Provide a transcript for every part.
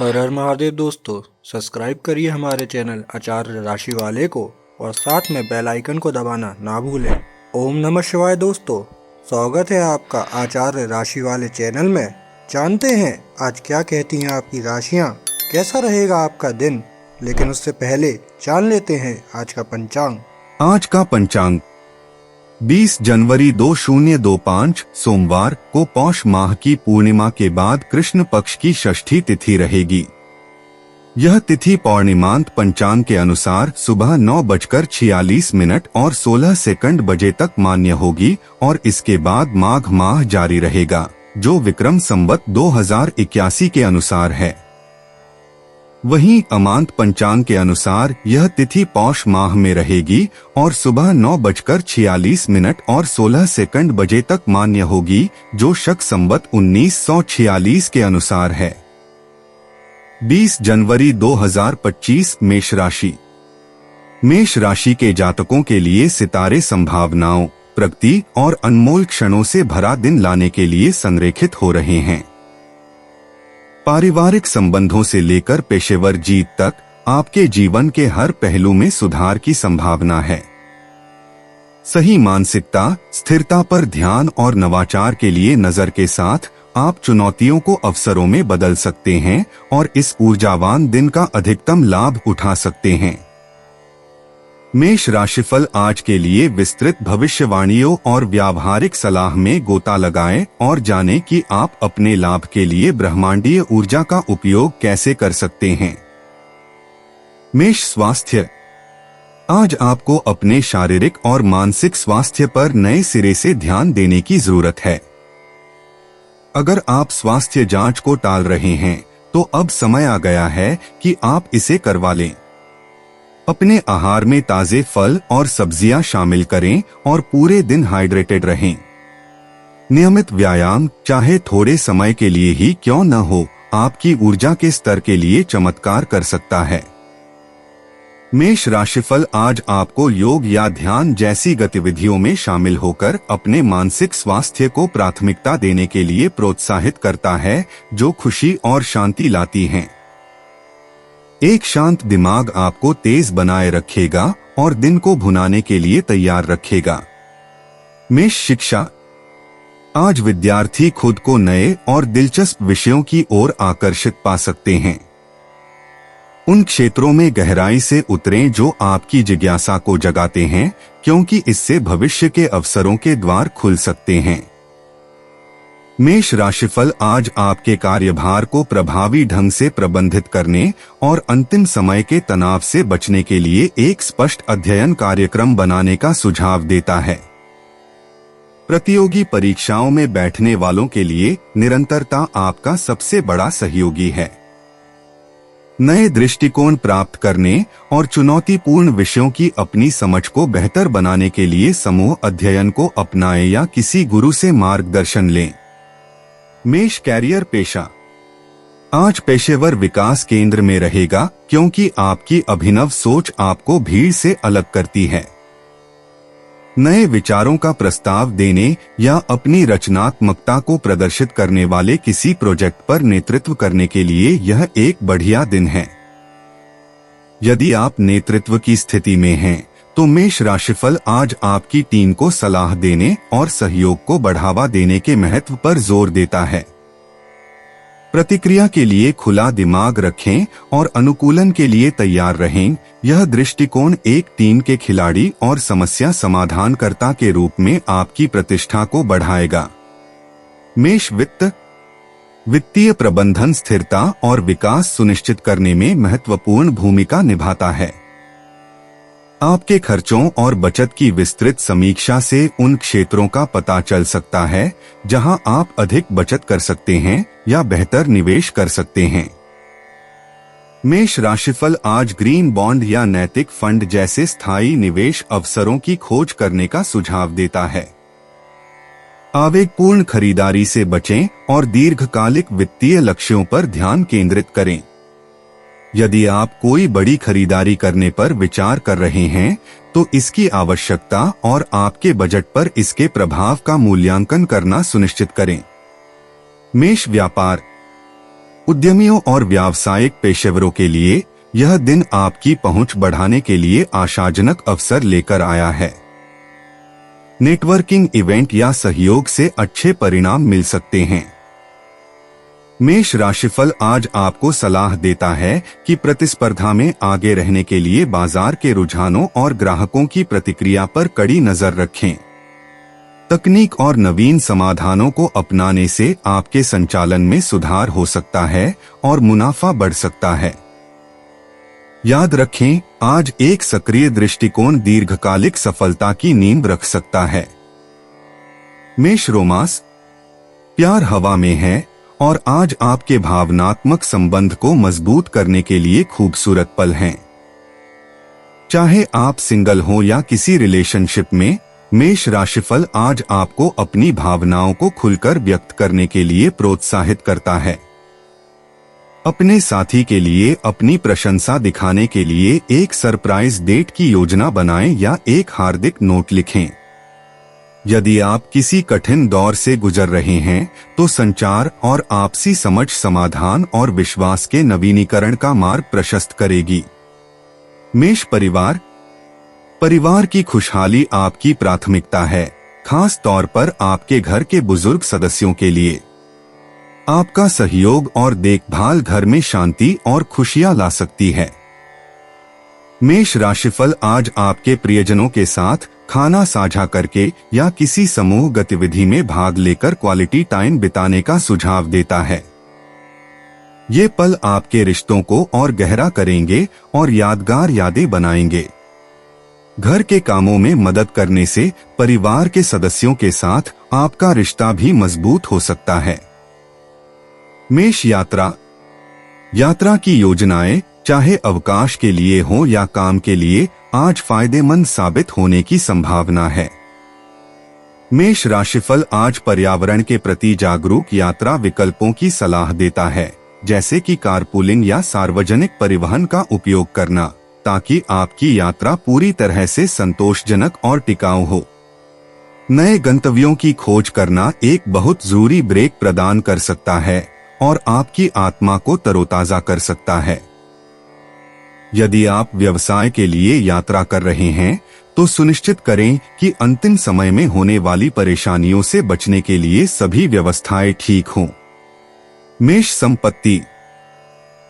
हर हर महादेव दोस्तों। सब्सक्राइब करिए हमारे चैनल आचार्य राशि वाले को और साथ में बेल आइकन को दबाना ना भूलें। ओम नमः शिवाय दोस्तों, स्वागत है आपका आचार्य राशि वाले चैनल में। जानते हैं आज क्या कहती हैं आपकी राशियां, कैसा रहेगा आपका दिन। लेकिन उससे पहले जान लेते हैं आज का पंचांग। आज का पंचांग 20 जनवरी 2025 सोमवार को पौष माह की पूर्णिमा के बाद कृष्ण पक्ष की षष्ठी तिथि रहेगी। यह तिथि पौर्णिमांत पंचांग के अनुसार सुबह 9:46 और 16 बजे तक मान्य होगी और इसके बाद माघ माह जारी रहेगा, जो विक्रम संवत 2081 के अनुसार है। वहीं अमांत पंचांग के अनुसार यह तिथि पौष माह में रहेगी और सुबह 9:46 और 16 बजे तक मान्य होगी, जो शक संवत 1946 के अनुसार है। 20 जनवरी 2025 मेष राशि। मेष राशि के जातकों के लिए सितारे संभावनाओं, प्रगति और अनमोल क्षणों से भरा दिन लाने के लिए संरेखित हो रहे हैं। पारिवारिक संबंधों से लेकर पेशेवर जीत तक आपके जीवन के हर पहलू में सुधार की संभावना है। सही मानसिकता, स्थिरता पर ध्यान और नवाचार के लिए नजर के साथ आप चुनौतियों को अवसरों में बदल सकते हैं और इस ऊर्जावान दिन का अधिकतम लाभ उठा सकते हैं। मेष राशिफल आज के लिए विस्तृत भविष्यवाणियों और व्यावहारिक सलाह में गोता लगाएं और जानें कि आप अपने लाभ के लिए ब्रह्मांडीय ऊर्जा का उपयोग कैसे कर सकते हैं। मेष स्वास्थ्य। आज आपको अपने शारीरिक और मानसिक स्वास्थ्य पर नए सिरे से ध्यान देने की जरूरत है। अगर आप स्वास्थ्य जांच को टाल रहे हैं तो अब समय आ गया है कि आप इसे करवा लें। अपने आहार में ताजे फल और सब्जियां शामिल करें और पूरे दिन हाइड्रेटेड रहें। नियमित व्यायाम, चाहे थोड़े समय के लिए ही क्यों न हो, आपकी ऊर्जा के स्तर के लिए चमत्कार कर सकता है। मेष राशिफल आज आपको योग या ध्यान जैसी गतिविधियों में शामिल होकर अपने मानसिक स्वास्थ्य को प्राथमिकता देने के लिए प्रोत्साहित करता है, जो खुशी और शांति लाती हैं। एक शांत दिमाग आपको तेज बनाए रखेगा और दिन को भुनाने के लिए तैयार रखेगा। मेष शिक्षा। आज विद्यार्थी खुद को नए और दिलचस्प विषयों की ओर आकर्षित पा सकते हैं। उन क्षेत्रों में गहराई से उतरें जो आपकी जिज्ञासा को जगाते हैं, क्योंकि इससे भविष्य के अवसरों के द्वार खुल सकते हैं। मेष राशिफल आज आपके कार्यभार को प्रभावी ढंग से प्रबंधित करने और अंतिम समय के तनाव से बचने के लिए एक स्पष्ट अध्ययन कार्यक्रम बनाने का सुझाव देता है। प्रतियोगी परीक्षाओं में बैठने वालों के लिए निरंतरता आपका सबसे बड़ा सहयोगी है। नए दृष्टिकोण प्राप्त करने और चुनौतीपूर्ण विषयों की अपनी समझ को बेहतर बनाने के लिए समूह अध्ययन को अपनाएं या किसी गुरु से मार्गदर्शन लें। मेष कैरियर पेशा। आज पेशेवर विकास केंद्र में रहेगा, क्योंकि आपकी अभिनव सोच आपको भीड़ से अलग करती है। नए विचारों का प्रस्ताव देने या अपनी रचनात्मकता को प्रदर्शित करने वाले किसी प्रोजेक्ट पर नेतृत्व करने के लिए यह एक बढ़िया दिन है। यदि आप नेतृत्व की स्थिति में हैं, तो मेष राशिफल आज आपकी टीम को सलाह देने और सहयोग को बढ़ावा देने के महत्व पर जोर देता है। प्रतिक्रिया के लिए खुला दिमाग रखें और अनुकूलन के लिए तैयार रहें। यह दृष्टिकोण एक टीम के खिलाड़ी और समस्या समाधानकर्ता के रूप में आपकी प्रतिष्ठा को बढ़ाएगा। मेष वित्त। वित्तीय प्रबंधन स्थिरता और विकास सुनिश्चित करने में महत्वपूर्ण भूमिका निभाता है। आपके खर्चों और बचत की विस्तृत समीक्षा से उन क्षेत्रों का पता चल सकता है जहां आप अधिक बचत कर सकते हैं या बेहतर निवेश कर सकते हैं। मेष राशिफल आज ग्रीन बॉन्ड या नैतिक फंड जैसे स्थायी निवेश अवसरों की खोज करने का सुझाव देता है। आवेगपूर्ण खरीदारी से बचें और दीर्घकालिक वित्तीय लक्ष्यों पर ध्यान केंद्रित करें। यदि आप कोई बड़ी खरीदारी करने पर विचार कर रहे हैं, तो इसकी आवश्यकता और आपके बजट पर इसके प्रभाव का मूल्यांकन करना सुनिश्चित करें। मेष व्यापार। उद्यमियों और व्यावसायिक पेशेवरों के लिए यह दिन आपकी पहुंच बढ़ाने के लिए आशाजनक अवसर लेकर आया है। नेटवर्किंग इवेंट या सहयोग से अच्छे परिणाम मिल सकते हैं। मेष राशिफल आज आपको सलाह देता है कि प्रतिस्पर्धा में आगे रहने के लिए बाजार के रुझानों और ग्राहकों की प्रतिक्रिया पर कड़ी नजर रखें। तकनीक और नवीन समाधानों को अपनाने से आपके संचालन में सुधार हो सकता है और मुनाफा बढ़ सकता है। याद रखें, आज एक सक्रिय दृष्टिकोण दीर्घकालिक सफलता की नींव रख सकता है। मेष रोमांस, प्यार हवा में है और आज आपके भावनात्मक संबंध को मजबूत करने के लिए खूबसूरत पल हैं। चाहे आप सिंगल हो या किसी रिलेशनशिप में, मेष राशिफल आज आपको अपनी भावनाओं को खुलकर व्यक्त करने के लिए प्रोत्साहित करता है। अपने साथी के लिए अपनी प्रशंसा दिखाने के लिए एक सरप्राइज डेट की योजना बनाएं या एक हार्दिक नोट लिखें। यदि आप किसी कठिन दौर से गुजर रहे हैं, तो संचार और आपसी समझ समाधान और विश्वास के नवीनीकरण का मार्ग प्रशस्त करेगी। मेष परिवार, परिवार की खुशहाली आपकी प्राथमिकता है, खास तौर पर आपके घर के बुजुर्ग सदस्यों के लिए। आपका सहयोग और देखभाल घर में शांति और खुशियां ला सकती है। मेष राशिफल आज आपके प्रियजनों के साथ खाना साझा करके या किसी समूह गतिविधि में भाग लेकर क्वालिटी टाइम बिताने का सुझाव देता है। ये पल आपके रिश्तों को और गहरा करेंगे और यादगार यादें बनाएंगे। घर के कामों में मदद करने से परिवार के सदस्यों के साथ आपका रिश्ता भी मजबूत हो सकता है। मेष यात्रा, यात्रा की योजनाएं चाहे अवकाश के लिए हो या काम के लिए आज फायदेमंद साबित होने की संभावना है। मेष राशिफल आज पर्यावरण के प्रति जागरूक यात्रा विकल्पों की सलाह देता है, जैसे कि कारपूलिंग या सार्वजनिक परिवहन का उपयोग करना, ताकि आपकी यात्रा पूरी तरह से संतोषजनक और टिकाऊ हो। नए गंतव्यों की खोज करना एक बहुत जरूरी ब्रेक प्रदान कर सकता है और आपकी आत्मा को तरोताजा कर सकता है। यदि आप व्यवसाय के लिए यात्रा कर रहे हैं, तो सुनिश्चित करें कि अंतिम समय में होने वाली परेशानियों से बचने के लिए सभी व्यवस्थाएं ठीक हों। मेष संपत्ति,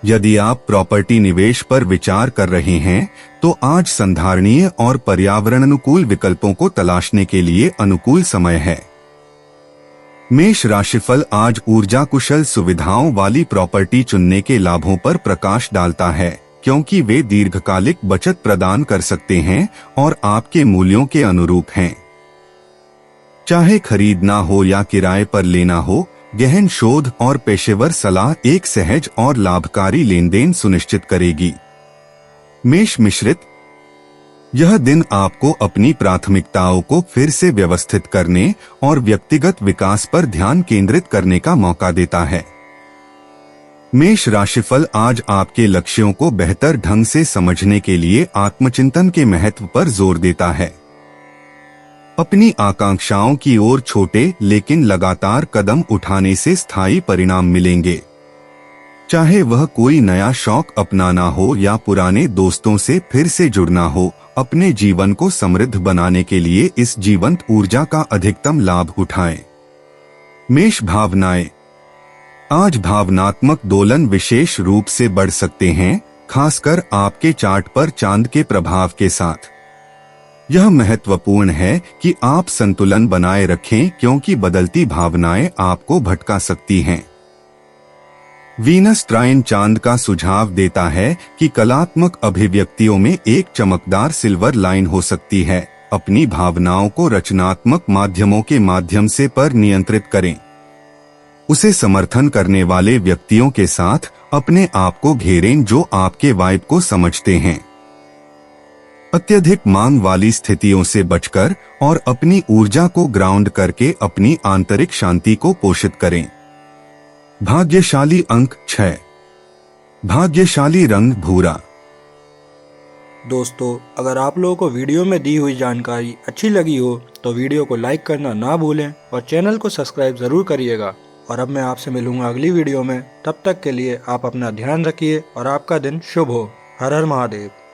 यदि आप प्रॉपर्टी निवेश पर विचार कर रहे हैं, तो आज संधारणीय और पर्यावरण अनुकूल विकल्पों को तलाशने के लिए अनुकूल समय है। मेष राशिफल आज ऊर्जा कुशल सुविधाओं वाली प्रॉपर्टी चुनने के लाभों पर प्रकाश डालता है, क्योंकि वे दीर्घकालिक बचत प्रदान कर सकते हैं और आपके मूल्यों के अनुरूप हैं। चाहे खरीदना हो या किराए पर लेना हो, गहन शोध और पेशेवर सलाह एक सहज और लाभकारी लेनदेन सुनिश्चित करेगी। मेष मिश्रित, यह दिन आपको अपनी प्राथमिकताओं को फिर से व्यवस्थित करने और व्यक्तिगत विकास पर ध्यान केंद्रित करने का मौका देता है। मेष राशिफल आज आपके लक्ष्यों को बेहतर ढंग से समझने के लिए आत्मचिंतन के महत्व पर जोर देता है। अपनी आकांक्षाओं की ओर छोटे लेकिन लगातार कदम उठाने से स्थायी परिणाम मिलेंगे। चाहे वह कोई नया शौक अपनाना हो या पुराने दोस्तों से फिर से जुड़ना हो, अपने जीवन को समृद्ध बनाने के लिए इस जीवंत ऊर्जा का अधिकतम लाभ उठाएं। मेष भावनाएं, आज भावनात्मक दोलन विशेष रूप से बढ़ सकते हैं, खासकर आपके चार्ट पर चांद के प्रभाव के साथ। यह महत्वपूर्ण है कि आप संतुलन बनाए रखें, क्योंकि बदलती भावनाएं आपको भटका सकती हैं। वीनस ट्राइन चांद का सुझाव देता है कि कलात्मक अभिव्यक्तियों में एक चमकदार सिल्वर लाइन हो सकती है। अपनी भावनाओं को रचनात्मक माध्यमों के माध्यम से पर नियंत्रित करें। उसे समर्थन करने वाले व्यक्तियों के साथ अपने आप को घेरें जो आपके वाइब को समझते हैं। अत्यधिक मांग वाली स्थितियों से बचकर और अपनी ऊर्जा को ग्राउंड करके अपनी आंतरिक शांति को पोषित करें। भाग्यशाली अंक 6, भाग्यशाली रंग भूरा। दोस्तों, अगर आप लोगों को वीडियो में दी हुई जानकारी अच्छी लगी हो तो वीडियो को लाइक करना ना भूलें और चैनल को सब्सक्राइब ज़रूर करिएगा और अब मैं आपसे मिलूंगा अगली वीडियो में। तब तक के लिए आप अपना ध्यान रखिए और आपका दिन शुभ हो। हर हर महादेव।